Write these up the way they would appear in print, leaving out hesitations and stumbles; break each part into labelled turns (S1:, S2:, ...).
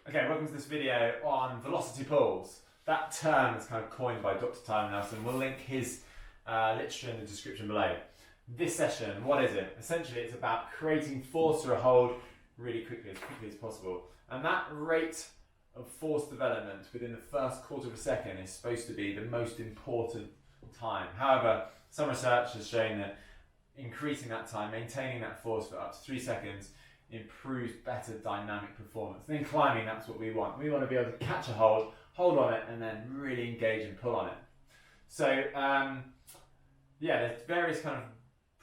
S1: Okay, welcome to this video on velocity pulls. That term is kind of coined by Dr. Tyler Nelson. We'll link his literature in the description below. This session, what is it? Essentially, it's about creating force through a hold really quickly as possible. And that rate of force development within the first quarter of a second is supposed to be the most important time. However, some research has shown that increasing that time, maintaining that force for up to 3 seconds, improves better dynamic performance. And in climbing, that's what we want. We want to be able to catch a hold on it, and then really engage and pull on it. So, there's various kind of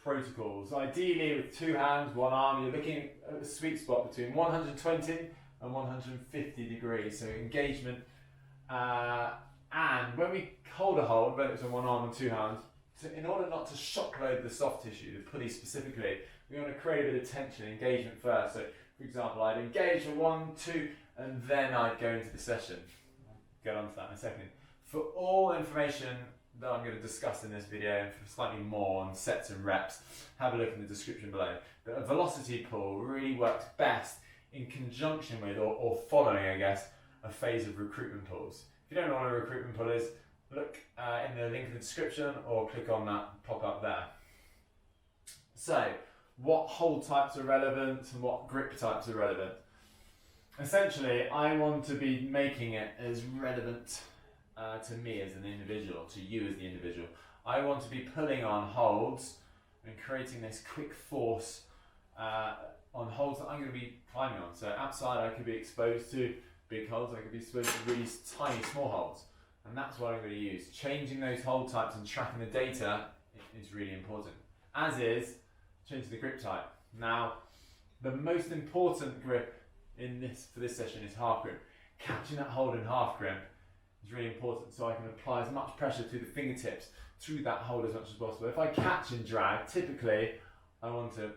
S1: protocols. Ideally, with 2 hands, 1 arm, you're looking at a sweet spot between 120 and 150 degrees. So engagement, and when we hold a hold, whether it's on 1 arm or 2 hands, in order not to shock load the soft tissue, the pulley specifically, we want to create a bit of tension, engagement first. So, for example, I'd engage for 1, 2, and then I'd go into the session. I'll get onto that in a second. For all information that I'm going to discuss in this video, and for slightly more on sets and reps, have a look in the description below. But a velocity pull really works best in conjunction with, or following, I guess, a phase of recruitment pulls. If you don't know what a recruitment pull is, look in the link in the description or click on that pop-up there. So, what hold types are relevant and what grip types are relevant? Essentially, I want to be making it as relevant to me as an individual, to you as the individual. I want to be pulling on holds and creating this quick force on holds that I'm going to be climbing on. So outside I could be exposed to big holds, I could be exposed to really tiny small holds. And that's what I'm going to use. Changing those hold types and tracking the data is really important. As is changing the grip type. Now, the most important grip for this session is half grip. Catching that hold in half grip is really important, so I can apply as much pressure to the fingertips through that hold as much as possible. If I catch and drag, typically I want to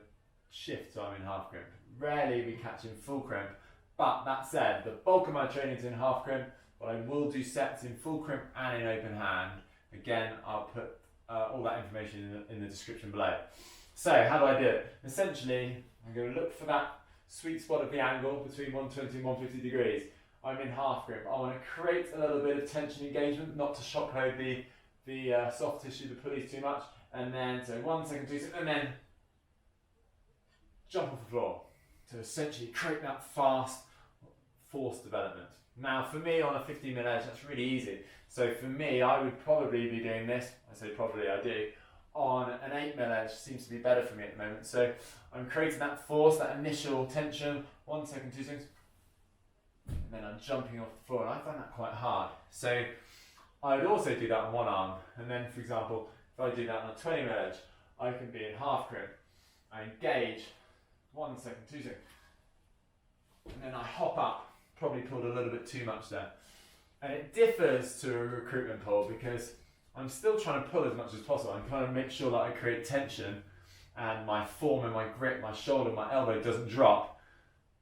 S1: shift so I'm in half crimp. Rarely we catch in full crimp, but that said, the bulk of my training is in half crimp, but I will do sets in full crimp and in open hand. Again, I'll put all that information in the description below. So, how do I do it? Essentially, I'm going to look for that sweet spot of the angle between 120 and 150 degrees. I'm in half grip. I want to create a little bit of tension engagement, not to shock load the soft tissue, the pulleys too much. And then, so 1 second, 2 seconds, and then jump off the floor to essentially create that fast force development. Now, for me, on a 15-minute edge, that's really easy. So for me, I would probably be doing this. I say probably, I do. On an 8mm edge seems to be better for me at the moment. So I'm creating that force, that initial tension, 1 second, 2 seconds, and then I'm jumping off the floor, and I find that quite hard. So I would also do that on 1 arm, and then, for example, if I do that on a 20mm edge, I can be in half grip. I engage, 1 second, 2 seconds, and then I hop up. Probably pulled a little bit too much there. And it differs to a recruitment pull because I'm still trying to pull as much as possible. I'm trying to make sure that I create tension and my form and my grip, my shoulder, my elbow doesn't drop.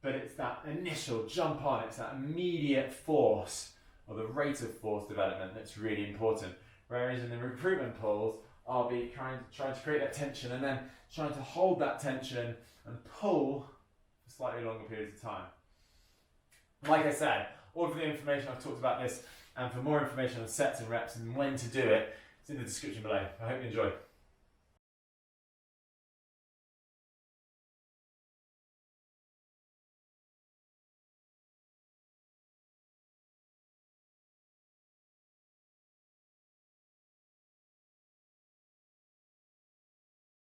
S1: But it's that initial jump on, it's that immediate force or the rate of force development that's really important. Whereas in the recruitment pulls, I'll be trying to create that tension and then trying to hold that tension and pull for slightly longer periods of time. Like I said, all of the information I've talked about this, and for more information on sets and reps and when to do it, it's in the description below. I hope you enjoy.